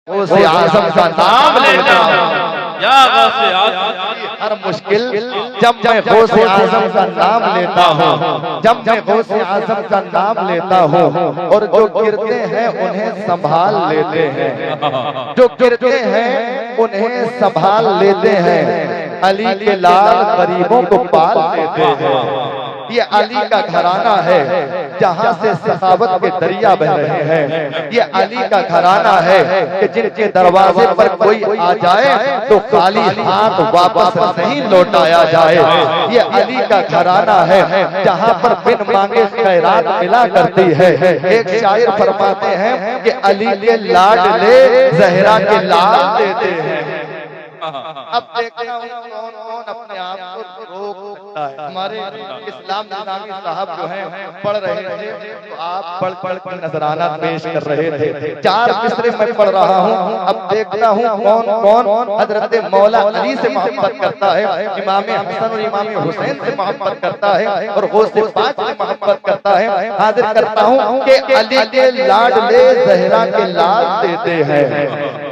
गौसे आज़म का नाम लेता हूँ, या गौसे आज़म। हर मुश्किल जब मैं गौसे आज़म का नाम लेता हूँ, जब मैं गौसे आज़म का नाम लेता हूँ, और जो गिरते हैं उन्हें संभाल लेते हैं, जो गिरते हैं उन्हें संभाल लेते हैं, अली के लाल गरीबों को पाल लेते हैं। ये अली का घराना है जहाँ से सखावत के दरिया बह रहे हैं। ये अली का घराना है कि जिनके दरवाजे पर कोई आ जाए तो खाली हाथ वापस नहीं लौटाया जाए। ये अली का घराना है जहाँ पर बिन मांगे खैरात मिला करती है। एक शायर फरमाते हैं कि अली के लाडले ज़हरा के लाल देते हैं। अब देखना कौन कौन अपने आप को रोक सकता है। हमारे इस्लाम निज़ामी साहब जो हैं पढ़ रहे थे तो आप पढ़ पढ़ कर नजराना पेश कर रहे थे। 4 मिसरे मैं पढ़ रहा हूँ। अब देखता हूँ कौन कौन हजरत मौला अली से मोहब्बत करता है, इमाम हसन और इमाम हुसैन से मोहब्बत करता है, और गौसे पाक से मोहब्बत करता है। हाजिर करता हूँ कि अली के लाडले ज़हरा के लाल देते हैं,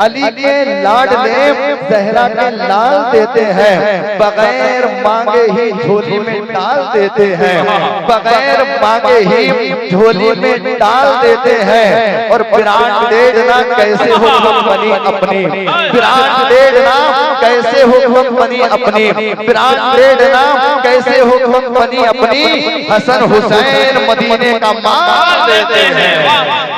अली के लाडले ज़हरा के लाल देते हैं, बगैर मांगे ही झोली में डाल देते हैं, बगैर मांगे ही झोली में डाल देते हैं। और ब्रांड देखना कैसे हो बनी अपनी, ब्रांड देखना कैसे हो बनी अपनी, ब्रांड देखना कैसे हो बनी अपनी, हसन हुसैन मदीने का माल देते हैं।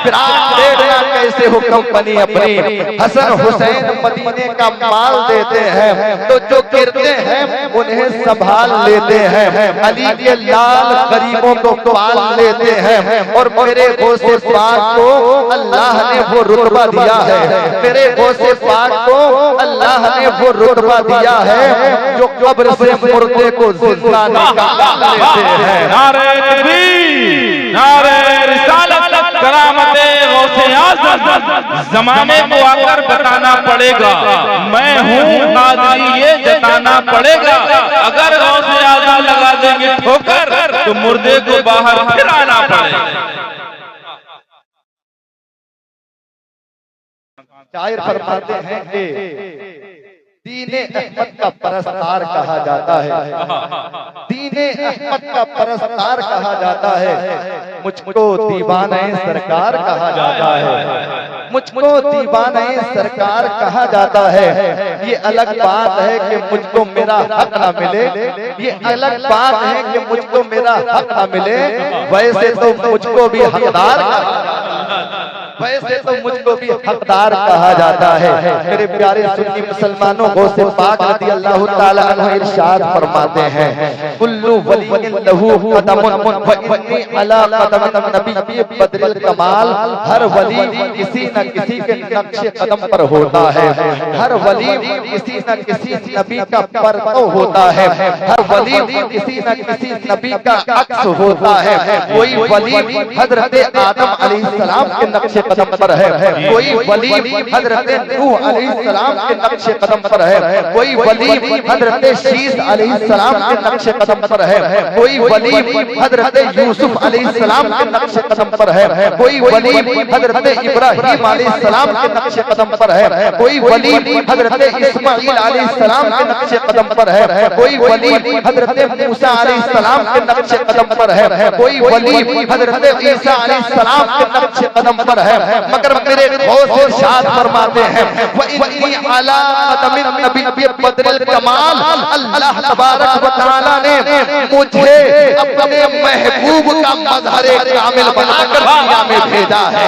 ब्रांड देखना कैसे हो बनी अपनी, हसन हुसैन मदीने का माल देते हैं। तो जो गिरते हैं उन्हें संभाल लेते हैं, अली के लाल गरीबों को पाल लेते हैं। और मेरे गौसे पाक को अल्लाह ने वो रुतबा दिया है, मेरे गौसे पाक को अल्लाह ने वो रुतबा दिया है जो कब्र से मुर्दे को जिंदा निकाल लेते हैं। नारे तकबीर, नारे रिसालत, करामते गौसे आज़म। ज़माने को आकर बताना पड़ेगा मैं हूँ कादरी, ये जताना पड़ेगा। अगर गौसे आज़म लगा देंगे ठोकर तो मुर्दे को बाहर फिर आना पड़ेगा। शायर फरमाते हैं कि दीने अहमद का परस्तार कहा जाता है, दीने अहमद का परस्तार कहा जाता है, मुझको दीवाने सरकार कहा जाता है, मुझको दीवाने सरकार कहा जाता है। ये अलग बात है कि मुझको मेरा हक ना मिले, ये अलग बात है कि मुझको मेरा हक ना मिले, वैसे तो मुझको भी हकदार, वैसे तो मुझको भी हकदार कहा जाता है। मेरे प्यारे सुन्नी मुसलमानों, गौसे पाक रज़ी अल्लाह ताला अन्हु इरशाद फरमाते हैं, कुल्लु वलिय्यिन लहू कदमुन व इन्नी अला कदम नबी बदरिल कमाल। हर वली किसी न किसी के नक्शे कदम पर होता है, हर वली किसी न किसी नबी का परतो होता है, हर वली किसी न किसी नबी का अक्स होता है। कोई वली हजरत आदम अलैहिस्सलाम के नक्शे कदम पर है, कोई वली हजरत नूह अलैहिस्सलाम के नक्शे कदम पर है, कोई वली हजरत शीस अलैहिस्सलाम के नक्शे कदम पर है, कोई वली हजरत यूसुफ अलैहिस्सलाम के नक्शे कदम पर है, कोई वली हजरत इब्राहिम अलैहिस्सलाम के नक्शे कदम पर है, कोई वली हजरत इस्माइल अलैहिस्सलाम के नक्शे कदम पर है, कोई वली हजरत मूसा अलैहिस्सलाम के नक्शे कदम पर है, कोई वली हजरत ईसा अलैहिस्सलाम के नक्शे कदम पर है। मगर मेरे गौसे इरशाद फरमाते हैं, व इन्नी अला कदमिन नबी बदरिल कमाल। अल्लाह तबारक व तआला ने मुझे अपने महबूब का मज़हरे कामिल बनाकर दुनिया में भेजा है।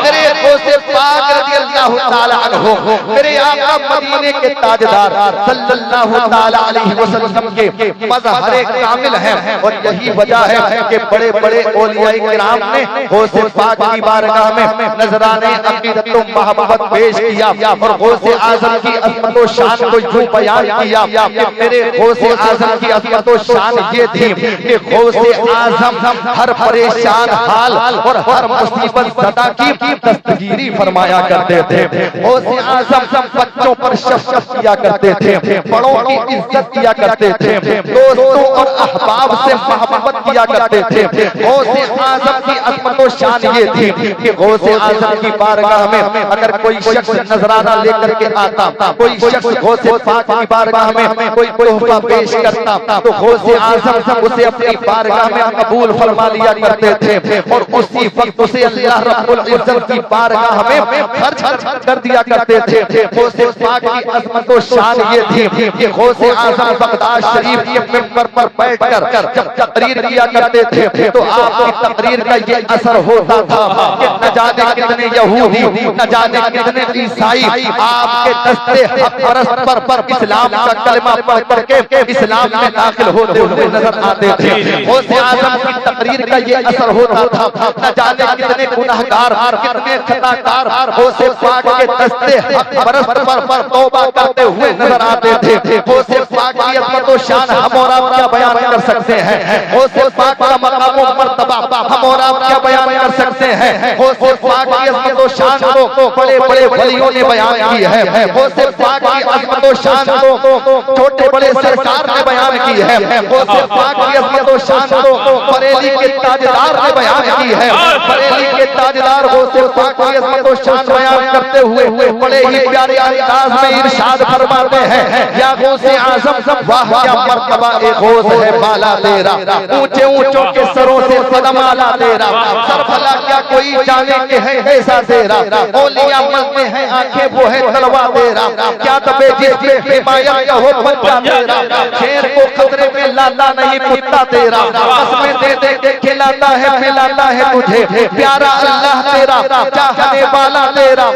मेरे गौसे पाक रज़ी अल्लाह ताला अन्हु, मेरे आका मदीने के ताजदार सल्लल्लाहु ताला अलैहि वसल्लम के मज़हरे कामिल हैं। और यही वजह है कि बड़े बड़े औलिया किराम ने गौसे पाक की बारगाह में नजराने अकीदत व मोहब्बत पेश किया और गौसे आज़म की अज़मत व शान को यूं बयान किया कि मेरे गौसे आज़म की अज़मत व शान ये थी कि गौसे आज़म हर परेशान हाल और हर मुसीबत ज़दा की दस्तगीरी फरमाया करते थे। गौसे आज़म बच्चों पर शफ़क़त किया करते थे, बड़ों की इज्जत किया करते थे, दोस्तों और अहबाब से मोहब्बत किया करते थे। गौसे आज़म की अज़मत व शान ये थी कि गौसे आजम की बारगाह में अगर कोई शख्स नजराना लेकर के आता, कोई शख्स गौसे पाक की बारगाह में कोई तोहफा पेश करता, तो गौसे आजम उसे अपनी बारगाह में कबूल फरमा लिया करते थे और उसी वक्त उसे अल्लाह रब्बुल इज्जत की बारगाह में खर्च कर दिया करते थे। गौसे पाक की अज़मत और शान ये थी कि गौसे आजम बगदाद शरीफ के मिंबर पर बैठकर जब तकरीर किया करते थे तो आपकी तकरीर का ये असर होता था कि न जाने कितने यहूदी, न जाने कितने ईसाई आपके दस्ते हक परस्त पर इस्लाम का कलमा पढ़ करके इस्लाम में दाखिल होते हुए नजर आते थे। गौसे आजम की तकरीर का ये असर होता था, न जाने कितने गुनहगार, कितने खताकार गौसे पाक के दस्ते हक परस्त पर तौबा करते हुए नजर आते थे। गौसे पाक की अज़मत और शान हम और आप क्या बयान कर सकते हैं? गौसे पाक का मकाम और मर्तबा हम और आप क्या बयान कर सकते हैं? गौसे पाक की अज़मत और शान को बड़े बड़े वलियों ने बयान की है। गौसे पाक की अज़मत और शान को छोटे बड़े सरकार ने बयान की है। गौसे पाक की अज़मत और शान को बरेली के ताजदार ने बयान की है। बरेली के ताजदार गौसे पाक की अज़मत और शान बयान करते हुए बड़े ही प्यारे अंदाज में इरशाद फरमाते हैं, या गौसे आज़म वाह क्या मर्तबा एक गौस है बाला तेरा, ऊंचे ऊंचों के सरों से कदम आला तेरा, सर भला क्या कोई जाने के है ऐसा तेरा, औलिया मन में है आंखें वो है तलवा तेरा, क्या तबे जिसमें हिमायत का हो बच्चा तेरा, शेर को खतरे में लाता नहीं कुत्ता तेरा, कसमें दे दे के खिलाता है पिलाता है तुझे, प्यारा अल्लाह तेरा, चाहने वाला तेरा,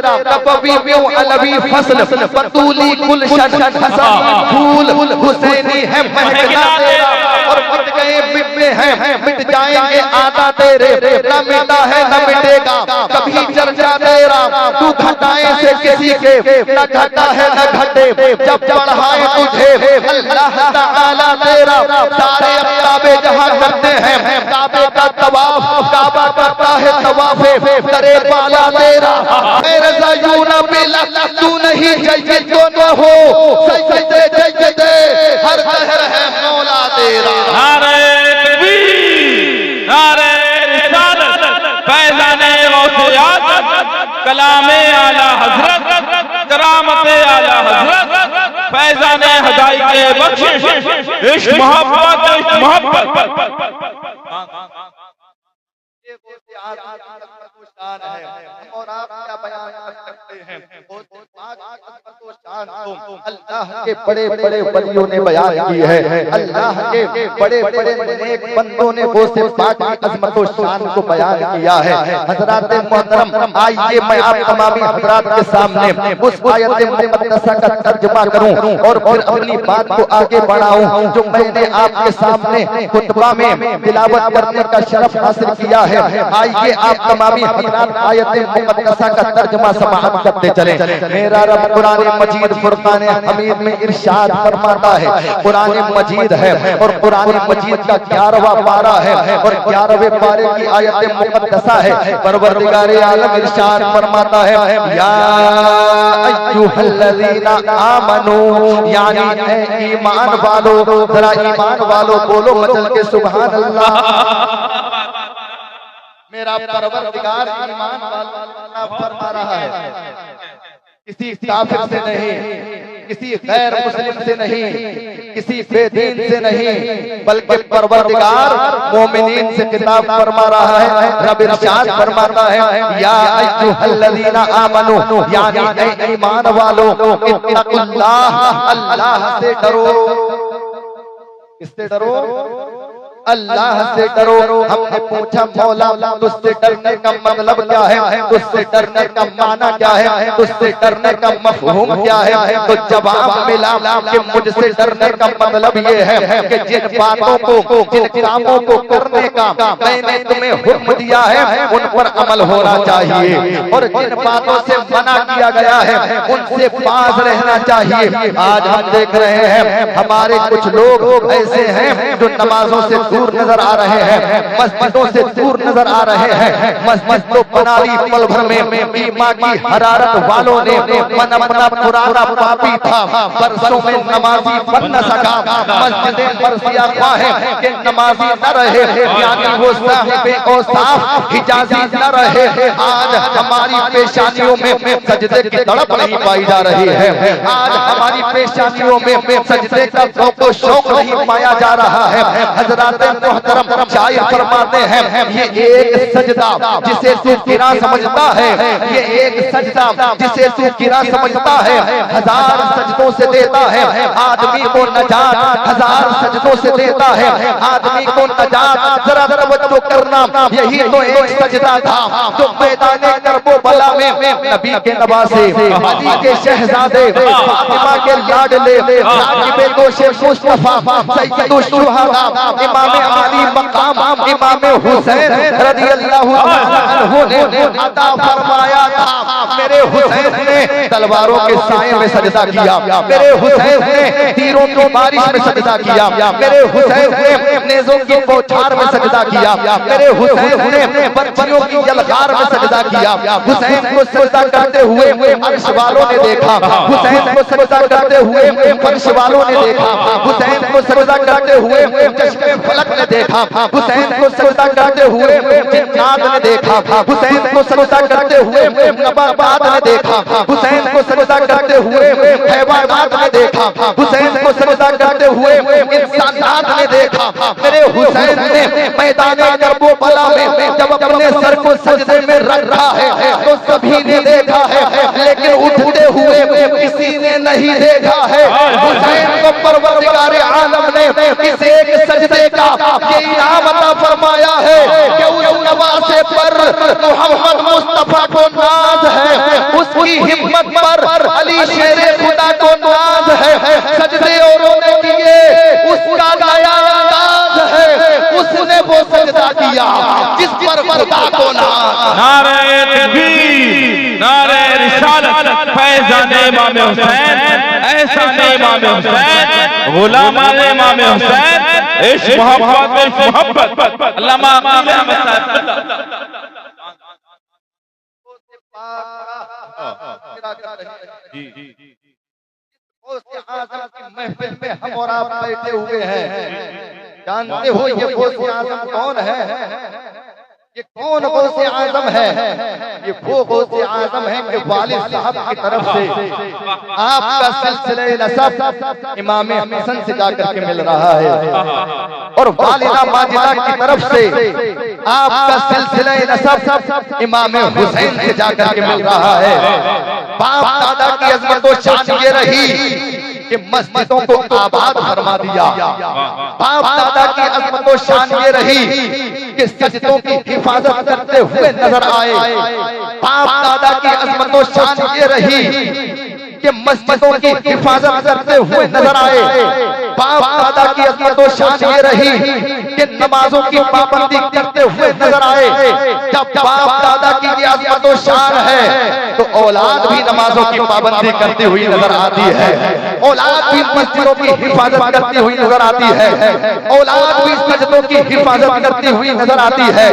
कबवी क्यों अलवी फसल बतूली गुलशन हसन फूल हुसैनी है महकना तेरा, और मिट गए मिटने हैं मिट जाएंगे आदा तेरे, न मिटा है न मिटेगा कभी चर्चा तेरा, तू घटाए से किसी के न घटा है न घटे, जब बढ़ाए तुझे अल्लाह ताला तेरा, सारे काबे जहां करते हैं काबे का तवाफ, काबा करता है तवाफे करे पाला तेरा, मेरे ज़यूना बिला तू नहीं जय तो न हो सजदे सजदे हर कहर है मौला तेरा। नारे तकबीर, नारे रिसालत, फैज़ाने गौसे आज़म, कलामे आला हज़रत, करामते आला हज़रत, फैज़ाने हदायते बख्शिश, इश्क मोहब्बत इश्क मोहब्बत। और आप क्या बयान कर सकते हैं? अल्लाह के बड़े बड़े वलियों ने बयान की है, अल्लाह के बड़े बड़े नेक बंदों ने गौसे पाक की अज़मत और शान को बयान किया है। हज़रात मोहतरम, आइए मैं आप तमामी हज़रात के सामने उस आयत मुक़द्दसा का तर्जुमा करूं और फिर अपनी बात को आगे बढ़ाऊं जो मैंने आपके सामने खुतबा में तिलावत करने का शरफ हासिल किया है। आइए आप तमामी हज़रात आयत मुक़द्दसा का तर्जुमा समाअत करते चलें। मेरा रब कुरान मजीद फुरकान हमीद में इरशाद फरमाता है, कुरान मजीद है और कुरान मजीद का 11वां पारा है और 11वें पारे की आयत मुक़द्दसा है। परवरदिगार आलम इरशाद फरमाता है, या अय्युहल्लज़ीना आमनू, यानी ऐ ईमान वालो, जरा ईमान वालो बोलो मचल के सुभान अल्लाह। मेरा परवरदिगार ईमान वाला फरमा रहा है, किसी काफिर से नहीं, किसी गैर मुस्लिम से नहीं, किसी बेदीन से नहीं, बल्कि परवरदिगार मोमिनीन से खिताब फरमा रहा है। रब इरशाद फरमाता है, या अय्युहल्लज़ीना आमनू, यानी ऐ ईमान वालो, इत्तकुल्लाह, अल्लाह से डरो। किससे डरो? अल्लाह से डरो। हमने पूछा मौला तुझसे डरने का मतलब क्या है, तुझसे डरने का माना क्या है, तुझसे डरने का मफहूम क्या है? तो जवाब मिला कि मुझसे डरने का मतलब ये है कि जिन बातों को, जिन कामों को करने का मैंने तुम्हें हुक्म दिया है उन पर अमल होना चाहिए, और जिन बातों से मना किया गया है उनसे पास रहना चाहिए। आज हम देख रहे हैं हमारे कुछ लोग ऐसे हैं जो नमाजों से दूर नजर आ रहे हैं, मस्जिदों से दूर नजर आ रहे हैं। मस्जिद तो बना ली पल भर में, ईमा की हरारत वालों ने मन अपना पुराना पापी था, बरसों में नमाजी बन न सका। मस्जिदें बरसिया ख्वाहें कि नमाजी न रहे, यानी वो साहिबे औसाफ हिजाजी न रहे। आज हमारी पेशानियों में सजदे की तड़प नहीं पाई जा रही है, आज हमारी पेशानियों में सजदे का शौक शौक नहीं पाया जा रहा है। हजरात मोहतरम शायर फरमाते हैं, ये एक सजदा जिसे तू गिरा समझता है, ये एक सजदा जिसे तू गिरा समझता है, हजार सजदों से देता है आदमी को नजात, हजार सजदों से देता है आदमी को नजात। जरा तवज्जो करना, यही तो एक सजदा था जो मैदाने करबला में नबी के नवासे, अली के शहजादे, फातिमा के लाडले, राकिबे गोशे मुस्तफा, सैयदुल शुहदा, इमाम अली मकाम, इमाम हुसैन रज़ियल्लाहु अन्हु ने अता फरमाया था। मेरे हुसैन ने तलवारों के साए में सजदा किया, मेरे हुसैन ने तीरों की बारिश में सजदा किया, मेरे हुसैन ने नेज़ों की बौछार में सजदा किया, मेरे हुसैन ने बच्चियों की यलगार में सजदा किया। हुसैन को सजदा करते हुए अर्श वालों ने देखा, हुसैन को सजदा करते हुए फर्श वालों ने देखा, हुसैन को सजदा करते हुए चश्मे फलक ने देखा, हुसैन को सजदा करते हुए जिन्नात ने देखा, हुसैन को सजदा करते हुए नबाबात ने देखा, हुसैन को सजदा करते हुए हैवानात ने देखा, हुसैन को सजदा करते हुए इंसानात ने देखा। मेरे हुसैन ने मैदाने करबला में जब अपने सर को सजदे में रखा है तो सभी ने देखा है, लेकिन उठते हुए किसी ने नहीं देखा है। हुसैन को परवरदिगार आलम ने इस एक सजदे का ये इनाम अता फरमाया है कि उस नवासे पर मोहम्मद मुस्तफा को नाज है, उसकी हिम्मत पर अली शेरे खुदा को नाज है। सजदे और रोने किए उसका नया अंदाज है, उसने वो सजदा किया जिस पर खुदा को नाज। नारे तकबीर, नारे रिसालत, फैज़ान इमाम हुसैन, एहसान इमाम हुसैन, गुलामान इमाम हुसैन, इश्क मोहब्बत अल्लामा आज़म की महफिल में हम और आप बैठे हुए हैं। जानते हो ये गौसे आज़म कौन है? ये कौन गौसे आज़म है? ये वो गौसे आज़म है कि वालिद साहब की तरफ से आपका सिलसिले नसब इमाम हसन से जाकर के मिल रहा है, और वालिदा माजिदा की तरफ से आपका सिलसिले नसब इमाम हुसैन से जाकर के मिल रहा है। बाप दादा की अज़मत व शान ये रही कि मस्जिदों को आबाद फरमा दिया, बाप दादा की अज़मत व शान ये रही कि सजदों की हिफाजत करते हुए नजर आए, बाप दादा की अज़मत व शान ये रही कि मस्जिदों की हिफाजत करते हुए नजर आए, बाप दादा की अज़मत व शान ये रही कि नमाजों की पाबंदी करते हुए नजर आए। जब बाप दादा की ये अज़मत व शान है तो औलाद भी नमाजों की पाबंदी करती हुई नजर आती है, औलाद भी मस्जिदों की हिफाजत करती हुई नजर आती है, औलाद भी सजदों की हिफाजत करती हुई नजर आती है।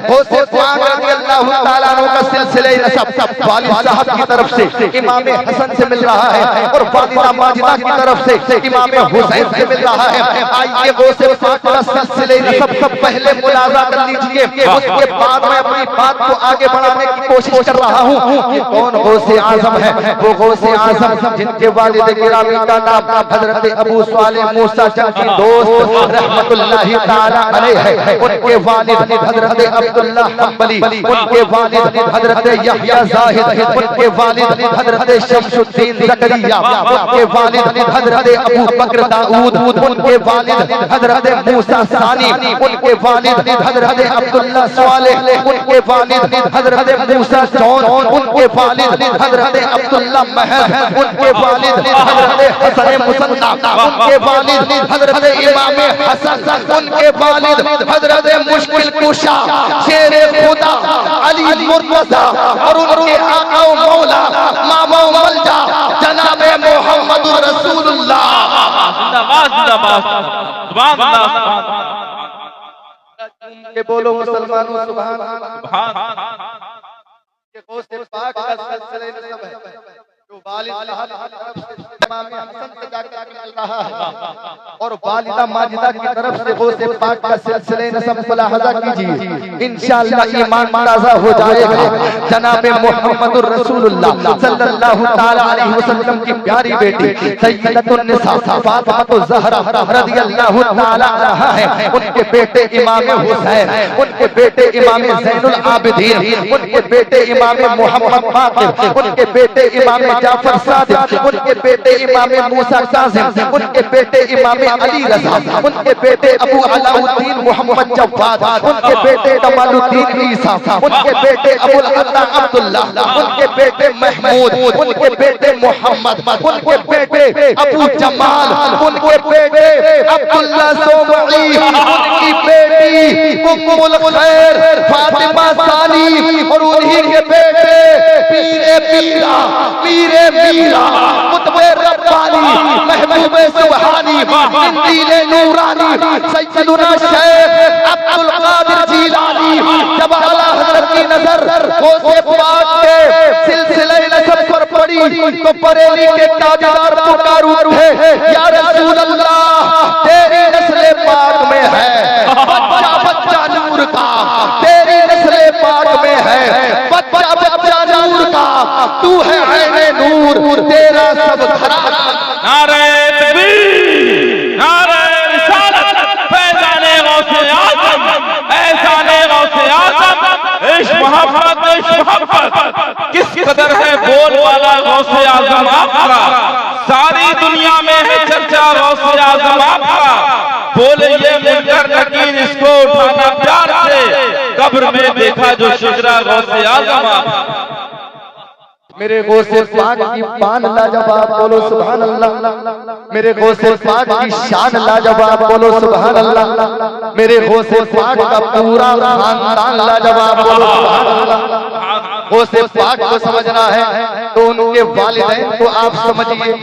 गौसे पाक रज़ियल्लाहु ताला अन्हु का सिलसिले नसब वालिद साहब की तरफ से इमाम हसन से मिल रहा है, और वालिदा माजिदा की तरफ से इमाम हुसैन से मिल रहा है। आइए गौसे पाक का सिलसिले नसब सब पहले मुलाजा कर लीजिए, उसके बाद मैं अपनी बात को आगे बढ़ाने की कोशिश कर रहा हूँ। ये कौन गौसे आज़म है? वो गौसे आज़म जिनके वालिद गिरामी का नाम हजरत अबू सालेह मूसा चंकी दोस्त रहमतुल्लाहि ताला अलैह है, उनके वालिद हजरत अब्दुल्लाह हम्बली, उनके वालिद हजरत यहया जाहिद, उनके वालिद हजरत शमसुद्दीन ज़करिया, उनके वालिद हजरत अबू बकर दाऊद, उनके वालिद हजरत मूसा सानी, उनके वालिद हजरत अब्दुल्लाह सालेह, उनके वालिद हजरत मूसा जौन, उनके वालिद हजरत अब्दुल्लाह महर, उनके वालिद हजरत हसन मुसन्ना, उनके वालिद हजरत इमाम हसन, उनके वालिद हजरत मुश्किल कुशा शेरे खुदा अली मुर्तज़ा, और उनके आका व मौला मामा व मलजा जनाबे मोहम्मद रसूलुल्लाह। जिंदाबाद जिंदाबाद, सुभान अल्लाह। के बोलो मुसलमानों सुभान अल्लाह। सुभान के गौसे पाक का सिलसिले नसब है जो वालिद इमाम हसन से जाकर मिल रहा है और वालिदा माजिदा की तरफ से गौसे पाक का सिलसिले नसब मुलाहजा कीजिए, इंशाअल्लाह ईमान ताज़ा हो जाएगा। जनाब मुहम्मदुर रसूलुल्लाह सल्लल्लाहु ताला अलैहि वसल्लम की प्यारी बेटी सय्यदतुन निसा फातिमा ज़हरा रज़ियल्लाहु ताला अन्हा है, उनके बेटे इमाम हुसैन, उनके बेटे इमाम ज़ैनुल आबिदीन, उनके बेटे इमाम मोहम्मद बाक़िर, उनके बेटे इमाम जाफर सादिक, उनके बेटे इमाम मूसा काज़िम, उनके बेटे इमाम अली रज़ा, उनके बेटे अबू अलाउद्दीन मोहम्मद जव्वाद, उनके बेटे कमालुद्दीन ईसा, उनके बेटे अबुल अता अब्दुल्लाह, उनके बेटे महमूद, उनके बेटे मोहम्मद, उनके बेटे अबू जमाल, उनके बेटे अब्दुल्लाह सोमई, उनकी बेटी उम्मुल खैर फातिमा सानी और उन्हीं के बेटे पीरे पीरा पीरे मीरा कुतुबे रब्बानी महबूबे सुबहानी जिंदीले नूरानी सैयदुना शेख अब्दुल कादिर जीलानी। जब आला हज़रत की नजर गौसे पाक के सिलसिले नसब पर पड़ी तो बरेली के ताजदार पुकार उठे, या रसूल अल्लाह तेरी नस्ल पाक में है बच्चा बच्चा नूर का, तेरी नस्ल पाक में है बच्चा बच्चा नूर का, तू है ऐने नूर तेरा सब घराना। नारे तकबीर, नारे रिसालत, फैज़ाने गौसे आज़म, एहसाने गौसे आज़म, इश्क मोहब्बत किस कदर है बोल वाला गौसे आज़म आपका, सारी दुनिया में है चर्चा गौसे आज़म आपका। बोले ये मुनकर नकीर इसको उठाना प्यार से, कब्र में देखा जो शिजरा गौसे आज़म आपका। मेरे गौसे पाक की पान लाजवाब बोलो सुभान अल्लाह, मेरे गौसे पाक की शान लाजवाब बोलो सुभान अल्लाह, मेरे गौसे पाक का पूरा खानदान लाजवाब बोलो सुभान अल्लाह। गौसे पाक को समझना है तो उनके वालिदैन को आप समझिए,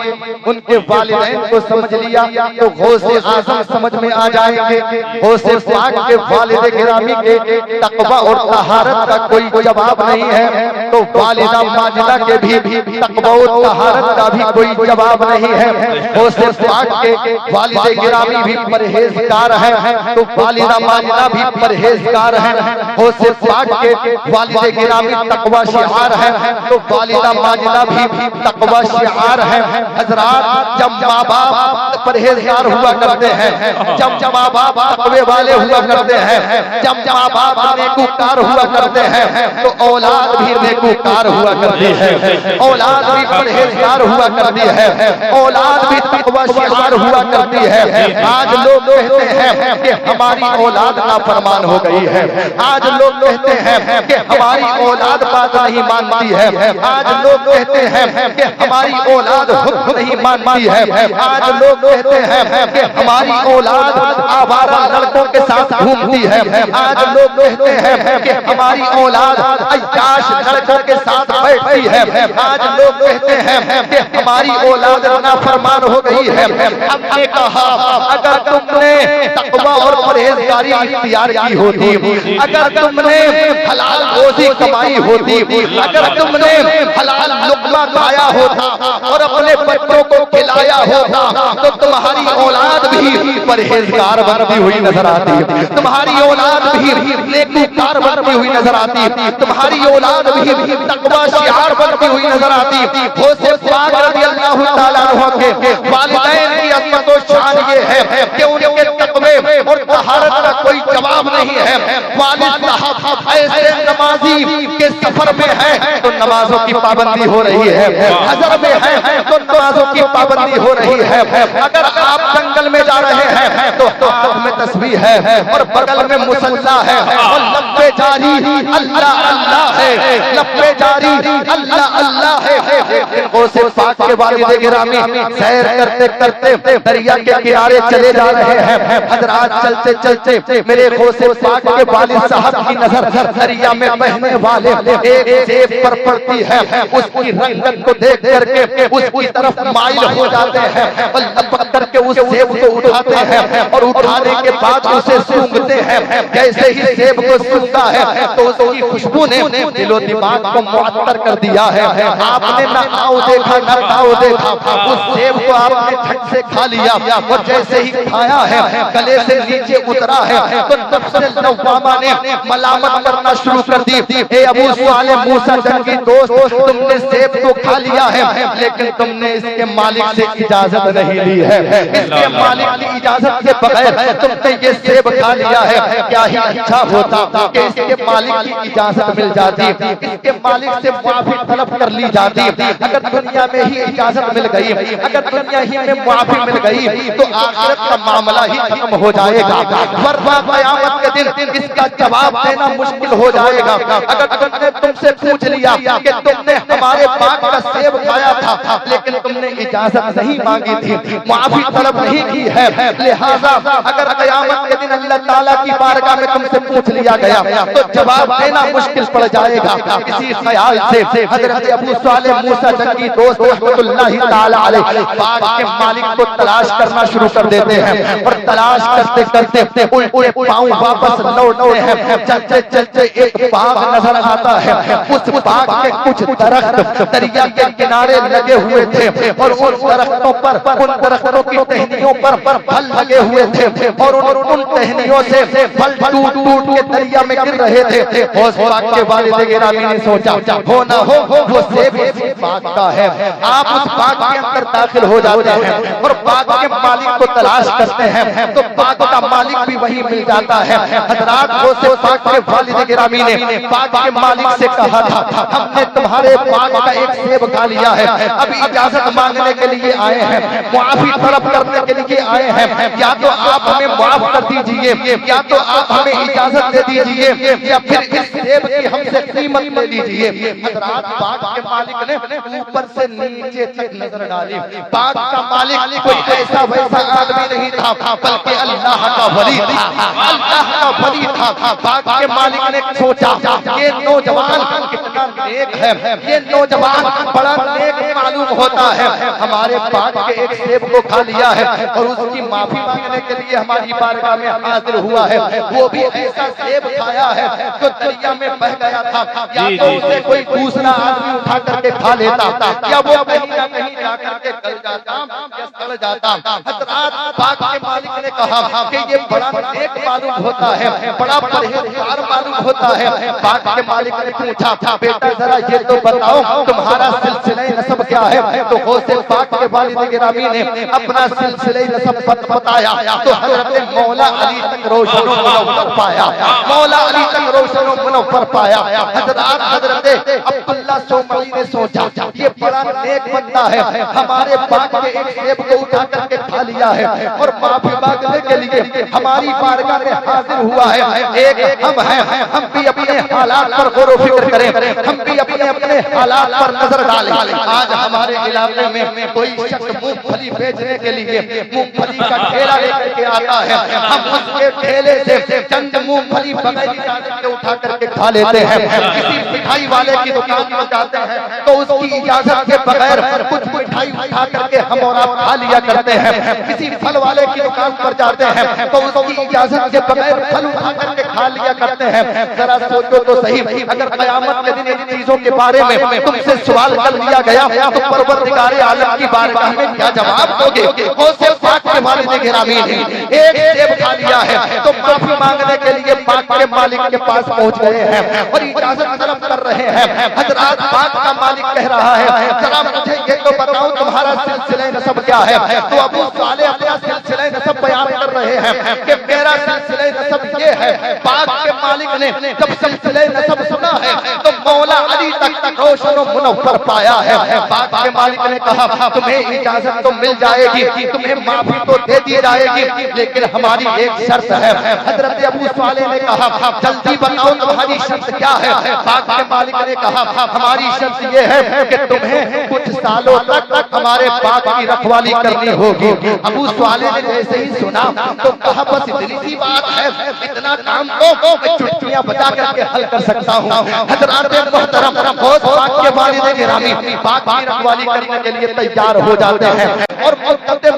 उनके वालिदैन को समझ लिया तो गौसे आज़म समझ में आ जाएंगे। गौसे पाक के वालिद गिरामी के तकवा और तहारत का कोई जवाब नहीं है तो वालिदा माजिदा के भी तकवा और तहारत का भी कोई जवाब नहीं है। गौसे पाक के वालिद गिरामी भी परहेजगार है तो वालिदा माजिदा भी परहेजगार है। गौसे पाक के वालिद गिरामी तकवा शिआर है तो वालिदा माजिदा भी तकवा शिआर है। हजरात जब माँ बाप परहेजगार हुआ करते हैं, जब माँ बाप तकवे वाले हुआ करते हैं, जब माँ बाप नेकूकार हुआ करते हैं तो औलाद भी नेकूकार हुआ करती है, औलाद भी परहेजगार हुआ करती है, औलाद भी तकवा शिआर हुआ करती है। आज लोग कहते हैं कि हमारी औलाद नाफरमान हो गई है, आज लोग कहते हैं कि हमारी औलाद बात नहीं मानती है, आज लोग कहते हैं कि हमारी औलाद हुक्म नहीं मानती है, आज लोग कहते हैं कि हमारी औलाद आवारा लड़कों के साथ घूमती है, आज लोग कहते हैं कि हमारी औलाद अय्याश लड़कों के साथ बैठती है, आज लोग कहते हैं कि हमारी औलाद नाफरमान हो गई है। हमने कहा अगर तुमने तकवा और परहेजगारी इख्तियार की होती, अगर तुमने हलाल रोजी कमाई होती, अगर तुमने हलाल लुक़मा खाया होता और अपने बच्चों को खिलाया होता तो तुम्हारी औलाद भी परहेजगार बनती हुई नजर आती, तुम्हारी औलाद भी नेकूकार बनती हुई नजर आती, तुम्हारी औलाद भी तकवा शिआर बनती हुई नजर आती। गौसे पाक रज़ियल्लाहु ताला अन्हु के वालिदैन की अज़मत और शान ये है कि उनके तकवे और तहारत का कोई जवाब नहीं है। वालिद साहब ऐसे नमाजी के सफर में है तो नमाजों की पाबंदी हो रही है, हजर में है तो नमाजों की पाबंदी हो रही है। अगर आप जंगल में जा रहे हैं तो हाथ में तस्बीह है और बगल में मुसल्ला है और लब्बे जारी अल्लाह अल्लाह है, लब्बे जारी अल्लाह अल्लाह है। गौसे पाक के वालिद गिरामी सैर करते करते दरिया के किनारे चले जा रहे हैं। हजरात चलते चलते मेरे गौसे पाक के वालिद साहब की नजर दरिया में बहने वाले एक सेब पर पड़ती है। उसकी रंगत को देख करके उसकी तरफ माइल हो जाते हैं और लपक करके उस सेब को उठाते हैं और उठाने के बाद उसे सूंघते हैं। जैसे ही सेब को सूंघता है तो उसकी खुशबू ने दिलो दिमाग को मुअत्तर कर दिया है। आपने न आओ देखा न खाओ देखा, उस सेब को आपने झट से खा लिया और जैसे ही खाया है गले से नीचे उतरा है तो नफ्स लव्वामा ने मलामत करना शुरू कर दी। ए अबू साले मूसा जंगी दोस्त, तुमने सेब तो खा लिया है लेकिन तुमने इसके मालिक से इजाजत नहीं ली है। इसके मालिक की इजाजत के बगैर तुमने ये सेब खा लिया है। क्या ही अच्छा होता कि इसके मालिक की इजाजत मिल जाती, इसके मालिक से माफी तलब कर ली जाती। अगर दुनिया में ही इजाजत मिल गई, अगर दुनिया ही में माफी मिल गई तो आखिरत का मामला ही खत्म हो जाएगा, वरना क़यामत के दिन इसका जवाब देना मुश्किल हो जाएगा। अगर तुमने तुमसे पूछ लिया कि तुमने हमारे बाग का सेब खाया था लेकिन तुमने इजाजत नहीं मांगी थी, माफी तलब नहीं की है, लिहाजा अगर क़यामत के दिन अल्लाह ताला की बारगाह में तुमसे पूछ लिया गया तो जवाब देना मुश्किल पड़ जाएगा। इसी ख्याल से हजरत अबू साले मूसा जंगी दोस्त रहमतुल्लाहि ताला अलैह बाग के मालिक को तलाश करना शुरू कर देते हैं और तलाश करते करते उल्टे पांव वापस लौटते हैं। चलते चलते एक बाग नजर आता है। उस बाग के कुछ दरख्त दरिया के किनारे लगे हुए थे और उन दरख्तों पर, उन दरख्तों की टहनियों पर फल लगे हुए थे और उन टहनियों से फल टूट टूट के दरिया में गिर रहे थे। उस बाग के वालिद गिरामी ने सोचा हो ना हो वो सेब इसी बाग का है। आप उस बाग के अंदर दाखिल हो जाते हैं और बाग के मालिक को तलाश करते हैं तो बाग का मालिक भी वही मिल जाता है। हजरात गौसे पाक के वालिद गिरामी ने बाग के मालिक से कहा था हमने तुम्हारे बाग का एक सेब खा लिया है, अभी इजाजत मांगने के लिए आए हैं, माफी तलब करने के लिए आए हैं। या तो आप हमें माफ कर दीजिए या तो आप हमें इजाजत दे दीजिए या फिर इस सेब की हमसे कीमत ले लीजिए। हजरात बाग के मालिक ने ऊपर से नीचे तक नजर डाली। बाग का मालिक कोई ऐसा वैसा आदमी नहीं था बल्कि अल्लाह का वली था, अल्लाह का वली था। बाग के मालिक ने सोचा ये नौजवान कितना नेक है, ये नौजवान बड़ा नेक मालूम होता है, हमारे बाग के एक सेब को खा लिया है और उसकी माफी मांगने के लिए हमारी बारगाह में हाजिर हुआ है। वो भी ऐसा सेब खाया है जो दरिया में बह गया था, या तो उसे कोई दूसरा आदमी उठा करके खा लेता या वो कहीं ना कहीं जाकर के गल जाता या सड़ जाता। हजरात बाग के मालिक ने कहा कि ये बड़ा नेक मालूम होता है, बड़ा परहेजगार मालूम होता है। बाग के मालिक ने पूछा बेटा जरा ये तो बताओ तुम्हारा सिलसिला नसब क्या है? तो गौसे पाक के वालिद गिरामी ने अपना सिलसिला नसब बताया तो हजरत मौला अली तक रोशन मुनव्वर पाया, मौला अली तक रोशन मुनव्वर पाया। हजरत अब्दुल्लाह सोमरी ने सोचा ये बड़ा नेक बंदा है, हमारे बाग के एक सेब को उठा करके खा लिया है और माफी मांगने के लिए हमारी बारगाह में हाजिर हुआ है। एक हम हैं, हम भी अपने हालात पर गौर व फिक्र करें, हम भी अपने अपने हालात पर नजर डालें। आज हमारे इलाके में कोई शख्स मूंगफली बेचने के लिए मूंगफली का ठेला लेकर के आता है, हम उसके ठेले से चंद मूंगफली बगैर इजाजत के उठा करके खा लेते हैं। किसी मिठाई वाले की दुकान पर जाते हैं तो उसकी इजाजत के बगैर कुछ मिठाई उठा करके हम और आप खा लिया करते हैं। किसी फल वाले की दुकान पर जाते हैं तो उसकी इजाजत के बगैर फल उठा करके खा लिया करते हैं। जरा सोचो तो सही, अगर क़यामत के दिन इन चीजों के बारे में तुमसे सवाल कर लिया गया तो परवरदिगार आलम की बारगाह में क्या जवाब दोगे? गौसे पाक के वालिद गिरामी ने एक सेब खा लिया है तो माफी मांगने के लिए पाक के मालिक के पास पहुंच गए हैं और इजाजत तलब कर रहे हैं। हजरात पाक का मालिक कह रहा है जरा मुझे ये तो बताओ तुम्हारा सिलसिला नसब क्या है? तो अबू साले अपना सिलसिला नसब बयान कर रहे हैं कि मेरा सिलसिला नसब ये है। पाक के मालिक ने जब सिलसिला नसब सुना है तो मौला अली तक रोशन मुनव्वर पाया है। बाग के मालिक ने कहा तुम्हें इजाजत तो मिल जाएगी, तुम्हें माफी तो दे दी जाएगी, लेकिन हमारी एक शर्त है। हजरत अबू सालेह ने कहा जल्दी बताओ तुम्हारी शर्त क्या है। बाग के मालिक ने कहा हमारी शर्त ये है कि तुम्हें कुछ सालों तक हमारे बाग की रखवाली करनी होगी। अबू सालेह ने जैसे ही सुना तो कहा बस इतनी सी बात है, इतना काम तो मैं चुटकियां बजा करके हल कर सकता हूँ। हजरात मोहतरम बहुत बाग के वालिद गिरामी बाग की रखवाली करने के लिए तैयार हो जाते हैं और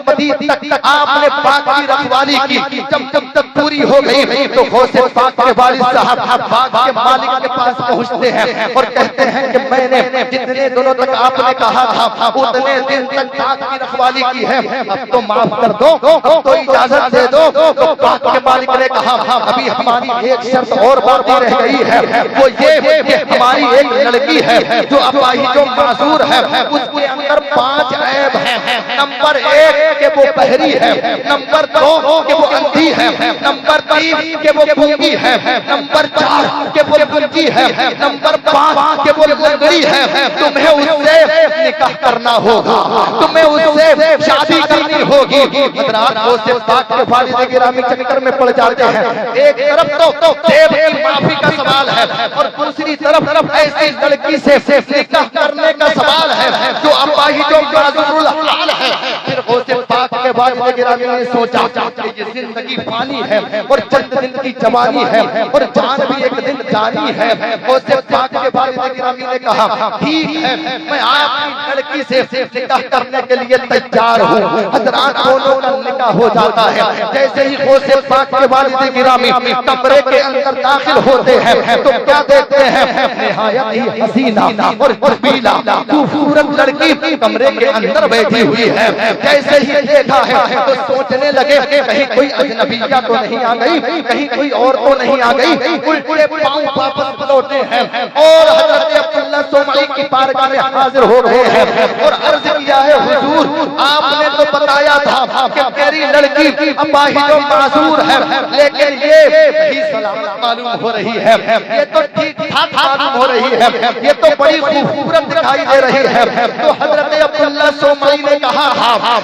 मदीन तक आपने बाग की रखवाली की। जब तक पूरी हो गई तो गौसे बाग के वालिद साहब बाग के मालिक के पास पहुंचते हैं और कहते हैं कि मैंने जितने दिनों तक आपने कहा था उतने दिन तक बाग की रखवाली की है, अब तो माफ कर दो, अब तो इजाजत दे दो। तो बाग के मालिक ने कहा अभी हमारी एक शर्त और बाकी रह गई है, वो ये कि हमारी एक लड़की है जो अपाहिजो मासूर है, उसके अंदर 5 ऐब है। नंबर 1 के वो बहरी है, नंबर 2 के वो अंधी है, नंबर 3 के वो गूंगी है, नंबर 4 के वो गुंगी है, नंबर 5 के वो लंगड़ी है। तुम्हें उससे निकाह करना होगा, तुम्हें उससे शादी करनी होगी। हजरात से बाग के वालिद गिरामी चक्कर में पड़ जाते हैं। एक तरफ तो देव की माफी का सवाल है और दूसरी तरफ ऐसी लड़की से निकाह करने का सवाल है जो अपाहिजो मासूरुल हाल है। फिर गौसे बाग के वालिद गिरामी ने सोचा कि ये जिंदगी पानी है और चंद दिन की जवानी है और जान भी एक दिन जानी है। गौसे बाग के वालिद गिरामी ने कहा ठीक है, मैं आपकी लड़की से निकाह करने के लिए तैयार हूँ। हजरात दोनों का निकाह हो जाता है। जैसे ही गौसे बाग के वालिद गिरामी कमरे के अंदर दाखिल होते हैं तो क्या देखते हैं, निहायत ही हसीना और जमीला खूबसूरत लड़की कमरे के अंदर बैठी हुई है। जैसे ही देखा है तो सोचने लगे कहीं कोई अजनबिया तो नहीं आ गई, कहीं कोई और तो नहीं आ गई। उल्टे पांव वापस लौटे हैं और हजरत अब्दुल्लाह सोमाई की बारगाह में हाजिर हो गए हैं और अर्ज किया है हुजूर आपने तो बताया था कि मेरी लड़की अपाहिजो मासूर है, लेकिन ये भी सलामत मालूम हो रही है, ये तो ठीक ठाक मालूम हो रही है, ये तो बड़ी खूबसूरत दिखाई दे रही है। तो हजरत अब्दुल्लाह सोमाई ने कहा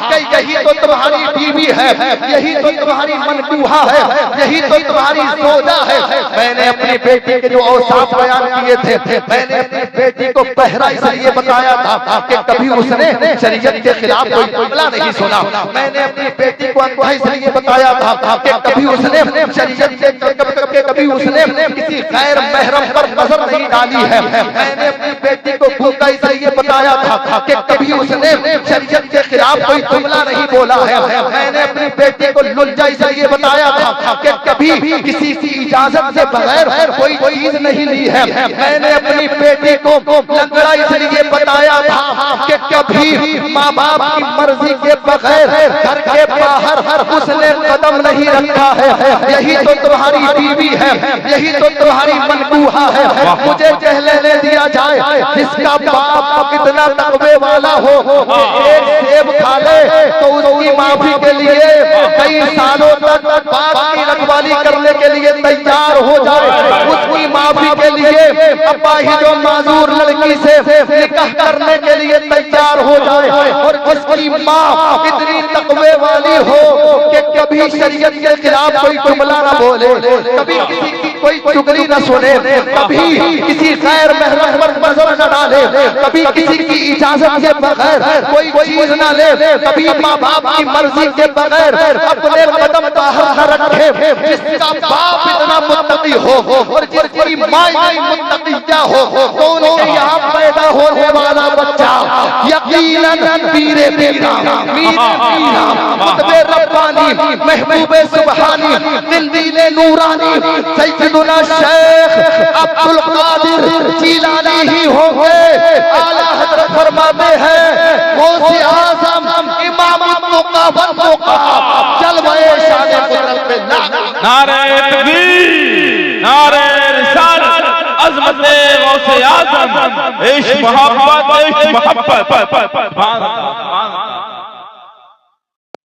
कि यही तो तुम्हारी बीवी है, यही तो तुम्हारी मनकूहा है, यही तो तुम्हारी जोजा है। मैंने अपनी बेटी के जो औसाफ बयान किए थे, मैंने अपनी बेटी को पहरा इसलिए बताया था कि कभी उसने शरीयत के खिलाफ कोई जुमला नहीं सुना। मैंने अपनी बेटी को अनकहा इसलिए बताया था कि कभी उसने शरीयत के कभी उसने किसी गैर महरम पर नजर नहीं डाली है। मैंने अपनी बेटी को गूंगा इसलिए बताया था कि कभी उसने शरीयत के खिलाफ कोई जुमला नहीं बोला है। मैंने अपनी बेटी को लुल्जा इसलिए बताया था कि कभी किसी की इजाजत से बगैर कोई चीज नहीं ली है। मैंने अपनी बेटी को लंगड़ा इसलिए बताया था कि कभी माँ बाप की मर्जी के बगैर घर के बाहर उसने कदम नहीं रखा है। यही तो तुम्हारी बीवी है, यही तो तुम्हारी मनकूहा है। मुझे कहने दिया जाए जिसका बाप कितना तकवे वाला हो एक सेब खा ले तो उसकी माफी के लिए कई सालों तक बाप की रखवाली करने के लिए तैयार हो जाए, उसकी माफी के लिए अपाहिजो मासूर लड़की से निकाह करने के लिए तैयार हो जाए और उसकी माँ इतनी तकवे वाली हो कि कभी शरीयत के खिलाफ कोई जुमला न बोले, कभी किसी की कोई चुगली न सुने, कभी किसी गैर महरम पर नजर न डाले, कभी किसी की इजाजत के बगैर कोई चीज न ले, कभी माँ बाप की मर्जी के बगैर अपने कदम बाहर न रखे। जिसका बाप इतना मुत्तकी हो और जिसकी माँ इतनी मुत्तकिया हो तो उनके यहाँ पैदा होने वाला बच्चा यकीनन पीरे पीरा मीरे पीरा मुतबे रब्बानी महबूबे सुबहानी दिल नूरानी सैयदुना शेख अब्दुल कादिर जीलानी ही होंगे। आला हजरत फरमाते हैं गौसे आज़म इमाम मुक़व्वम जलवाए शान कुदरत पे नारे तकबीर, नारे रिसालत, अज़मत गौसे आज़म, इश्क मोहब्बत, इश्क मोहब्बत।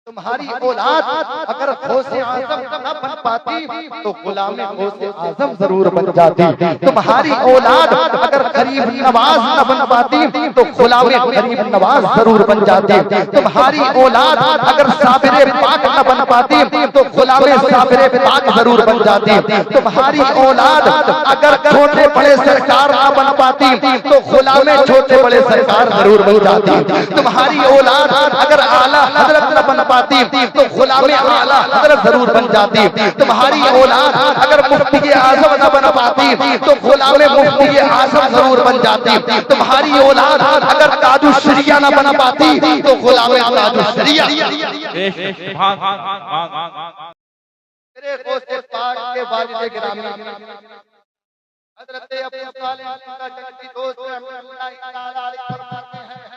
तुम्हारी औलाद अगर गौसे आजम न बन पाती तो गुलाम गौसे आजम जरूर बन जाती। तुम्हारी औलाद अगर गरीब नवाज न बन पाती तो गुलाम गरीब नवाज जरूर बन जाती। तुम्हारी औलाद अगर साबिरे पाक न बन पाती तो गुलाम साबिरे पाक जरूर बन जाती। तुम्हारी औलाद अगर छोटे बड़े सरकार न बन पाती तो गुलाम छोटे बड़े सरकार जरूर बन जाती। तुम्हारी औलाद अगर आला हजरत न बन तो गुलाम आला हजरत जरूर बन जाती। तुम्हारी औलाद अगर मुफ्ती आजम न बन पाती तो गुलाम मुफ्ती आजम जरूर बन जाती। तुम्हारी औलाद अगर ताजु शरिया न बन पाती तो गुलाम ताजु शरिया। मेरे गौसे पाक के वालिद गिरामी हजरत अबू सालिह का जन्नती दोस्त रहमतुल्लाह तआला अलैहि फरमाते हैं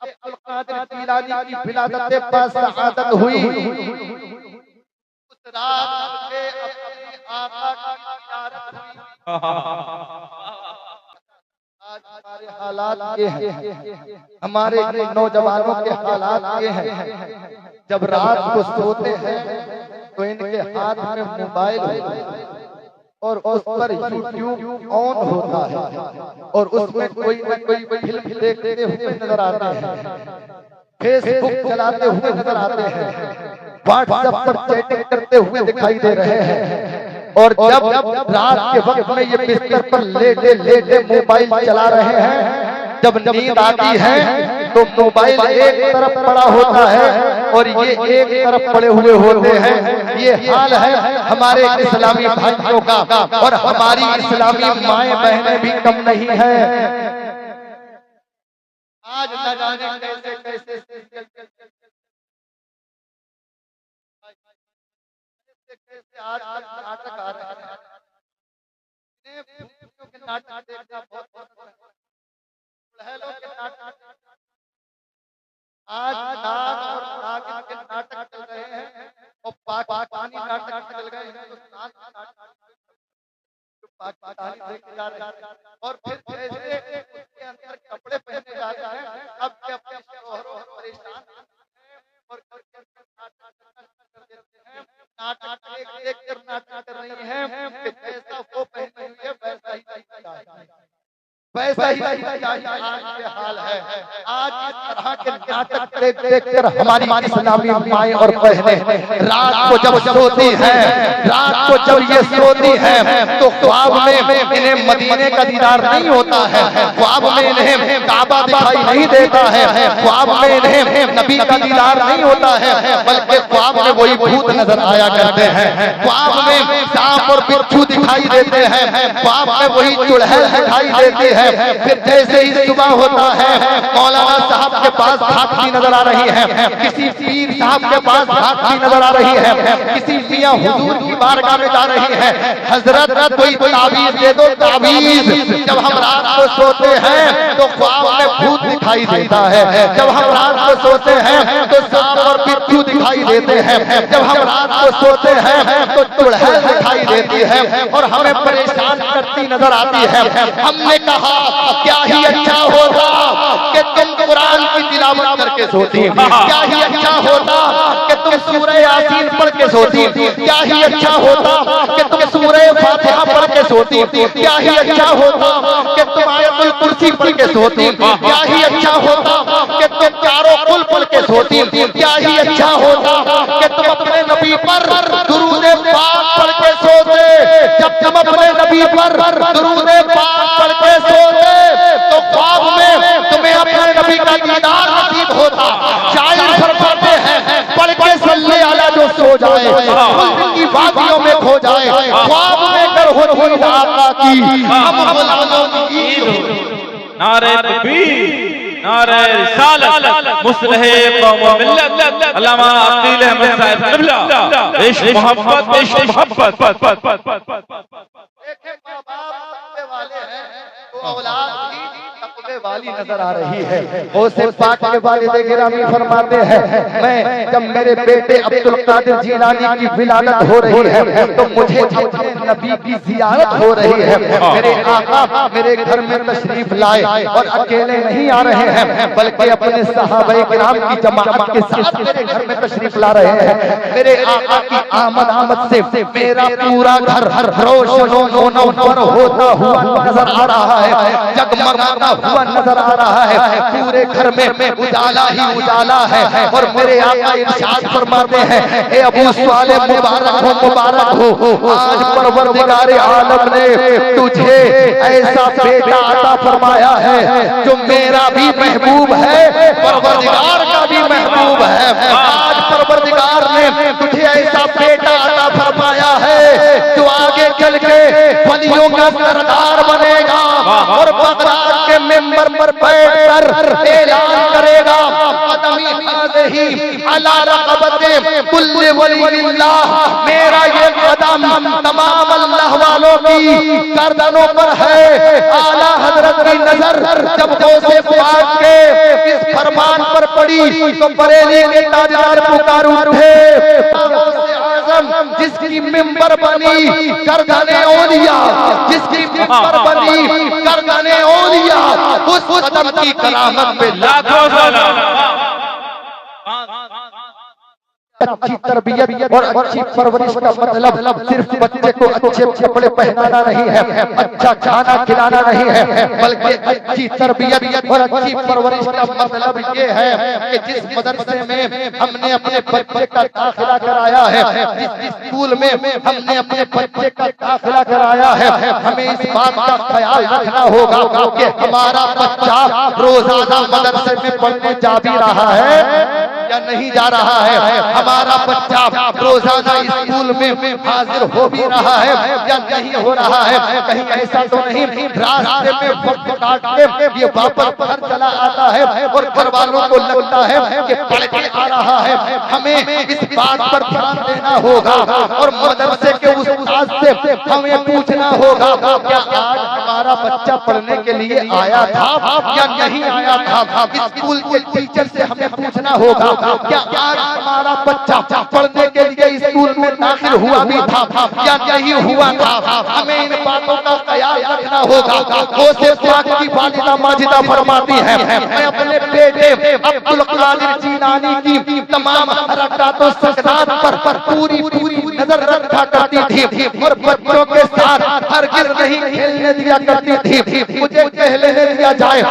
अब्दुल कादिर जिलानी की विलादत पर शहादत हुई, उस रात के अपने आका की ज़ियारत हुई। आज हमारे हालात ये हैं, हमारे नौजवानों के हालात ये हैं, जब रात को सोते हैं तो इनके हाथ में मोबाइल और उस पर यूट्यूब ऑन होता है और उसमें कोई न कोई फिल्म देखते हुए नजर आते हैं, फेसबुक चलाते हुए नजर आते हैं, व्हाट्सएप पर चैटिंग करते हुए दिखाई दे रहे हैं। और जब रात के वक्त में ये बिस्तर पर लेटे लेटे मोबाइल चला रहे हैं, जब नींद आती है तो मोबाइल एक तरफ पड़ा होता है और ये एक तरफ पड़े हुए होते हैं। ये हाल है हमारे इस्लामी भाइयों का और हमारी इस्लामी माएं बहनें भी कम नहीं है। आज न जाने कैसे कैसे आज नाटक आ रहे हैं, नाटक देखना बहुत आज नाग और नागिन के नाटक चल रहे हैं और पाकिस्तानी नाटक चल गए हैं, पाकिस्तानी देखे जा रहे हैं और फिर जैसे उसके अंदर कपड़े पहने जा रहे हैं, अब के अपने शोहरों परेशान और नाटक एक नाटक कर रही है कि जैसा वो पहनी हुई है वैसा ही आज के हाल है। आज इस तरह के नाटक देख देख कर हमारी इस्लामी माएं और बहनें रात को जब सोती हैं, रात को जब ये सोती हैं तो ख्वाब में इन्हें मदीने का दीदार नहीं होता है, ख्वाब में इन्हें काबा दिखाई नहीं देता है, ख्वाब में इन्हें नबी का दीदार नहीं होता है, बल्कि ख्वाब में वही भूत नजर आया करते हैं, ख्वाब में सांप और बिच्छू दिखाई देते हैं, ख्वाब में वही चुड़ैल दिखाई देती है। फिर जैसे ही सुबह होता है मौलाना साहब के पास भागती नजर आ रही है, किसी पीर साहब के पास भागती नजर आ रही है, किसी मियां हुजूर की बारगाह में जा रही है, हजरत कोई ताबीज दे दो ताबीज। जब हम रात को सोते हैं तो ख्वाब में भूत दिखाई देता है, जब हम रात को सोते हैं तो सांप और बिच्छू दिखाई देते हैं, जब हम रात को सोते हैं तो चुड़ैल दिखाई देती है और हमें परेशान करती नजर आती है। हमने कहा क्या ही अच्छा होता कि तुम कुरान की तिलावत करके सोती, क्या ही अच्छा होता कि तुम सूरह यासीन पढ़ के सोती, क्या ही अच्छा होता कि तुम सूरह फातिहा पढ़ के सोती, क्या ही अच्छा होता कि तुम आयतुल कुर्सी पढ़ के सोती, क्या ही अच्छा होता कि तुम चारों कुल पढ़ के सोती, क्या ही अच्छा होता कि तुम अपने नबी पर दुरूद पाक पढ़ के सोते। जब तुम अपने नबी पर दुरूद पाक पढ़ के सोते तो ख्वाब में तुम्हें अपने नबी का दीदार नसीब होता। शायर फरमाते हैं पढ़ के सल्ले अला जो सो जाए उस की वादियों में खो जाए, ख्वाब में कर हो आका की हम गुलामों की ईद हो। नारे तकबीर, नारे रिसालत, मुस्लिह कौम व मिल्लत, अल्लामा अकील अहमद साहब क़िबला, इश्क मोहब्बत, इश्क मोहब्बत। देखें माँ बाप तक़वे वाले हैं तो औलाद भी तक़वे वाली नजर आ रही है। गौसे पाक के वालिद गिरामी फरमाते हैं, मैं जब मेरे बेटे अब्दुल कादिर जीलानी की विलादत हो रही है तो मुझे अपने नबी की जियारत हो रही है। मेरे आका मेरे घर में तशरीफ लाए और अकेले नहीं आ रहे हैं बल्कि अपने सहाबाए किराम की जमात के साथ मेरे घर में तशरीफ ला रहे हैं। मेरे आका की आमद से मेरा पूरा घर रोशनों पर होता हुआ नजर आ रहा है, जगमगाता हुआ नजर आ रहा है। पूरे घर में उजाला ही उजाला है। और मेरे आका इरशाद फरमाते हैं, ए अबू सालेह मुबारक हो, आज परवरदिगार आलम ने तुझे ऐसा बेटा अता फरमाया है जो मेरा भी महबूब है, परवरदिगार का भी महबूब है। आज परवरदिगार ने तुझे ऐसा बेटा अता फरमाया है जो आगे चल के वलियों का सरदार बनेगा और बगदाद के मिंबर पर बैठकर ऐलान करेगा, अला रक़बते कुल्ल वलिल्लाह, मेरा ये कदम तमाम अल्लाह वालों की गर्दनों पर है। आला हजरत की नजर जब गौसे पाक के इस फरमान पर पड़ी तो बरेली के ताजदार पुकार उठे, जिसकी मिंबर बनी गर्दने औलिया, जिसकी मिंबर बनी गर्दने औलिया, उस कदम की करामत पे लाखों सलाम। अच्छी तरबियत और अच्छी परवरिश का मतलब सिर्फ बच्चे को अच्छे कपड़े पहनाना नहीं है, अच्छा खाना खिलाना नहीं है, बल्कि अच्छी तरबियत और अच्छी परवरिश का मतलब ये है कि जिस मदरसे में हमने अपने बच्चे का दाखिला कराया है, जिस स्कूल में हमने अपने बच्चे का दाखिला कराया है, हमें इस बात का ख्याल रखना होगा कि हमारा बच्चा रोजाना मदरसे में पढ़ने जा भी रहा है या नहीं जा रहा है, हमारा बच्चा रोजाना स्कूल में हाजिर हो भी रहा है या नहीं हो रहा है। कहीं ऐसा तो नहीं रास्ते में वक्त काट के ये वापस घर चला आता है और घर वालों को लगता है कि पढ़ के आ रहा है। हमें इस बात पर ध्यान देना होगा और मदरसे के उस्ताद से हमें पूछना होगा, क्या आज हमारा बच्चा पढ़ने के लिए आया था या नहीं आया था। स्कूल के टीचर से हमें पूछना होगा, क्या आज हमारा बच्चा पढ़ने के लिए स्कूल में दाखिल हुआ भी था या नहीं हुआ था। हमें इन बातों का ख्याल रखना होगा। गौसे पाक की वालिदा माजिदा फरमाती है, मैं अपने बेटे अब्दुल कादिर जीलानी की तमाम हरकतों सकरात पर पूरी नजर रखा करती थी और बच्चों के साथ हरगिज़ नहीं खेलने दिया करती थी। मुझे कहने दिया जाए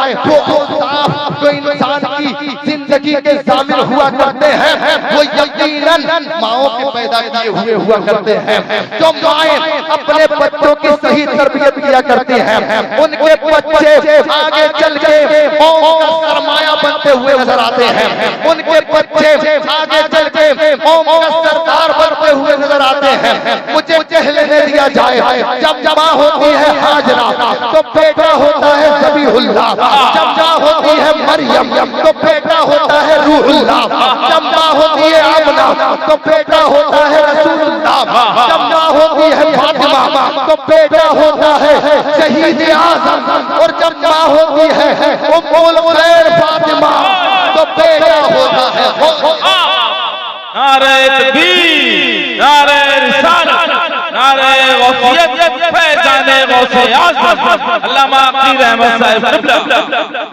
जो इंसान की जिंदगी के शामिल हुआ करते हैं वो यकीनन माओ के पैदा किए हुए हुआ करते हैं। जो माएं अपने बच्चों की सही तरबियत किया करती हैं, उनके बच्चे आगे चल के कौम का सरमाया बनते हुए नजर आते हैं। उनके बच्चे आगे चल के कौम का सरदार बनते हुए नजर आते हैं। मुझे कहने दिया जाए, जब जमा होती है हाजरा तो बेटा होता है ज़बीहुल्लाह, जब जमा होती है मरियम तो बेटा होता है रूहुल्लाह, जब माँ होती है आमना तो बेटा होता है रसूलुल्लाह, जब माँ होती है फातिमा तो बेटा होता है शहीद आज़म, और जब माँ होती है उम्मुल खैर फातिमा तो बेटा होता है। नारे तकबीर, नारे रिसालत, नारे गौसियत, फैज़ाने गौसे आज़म अल्लामा अकील अहमद साहिब।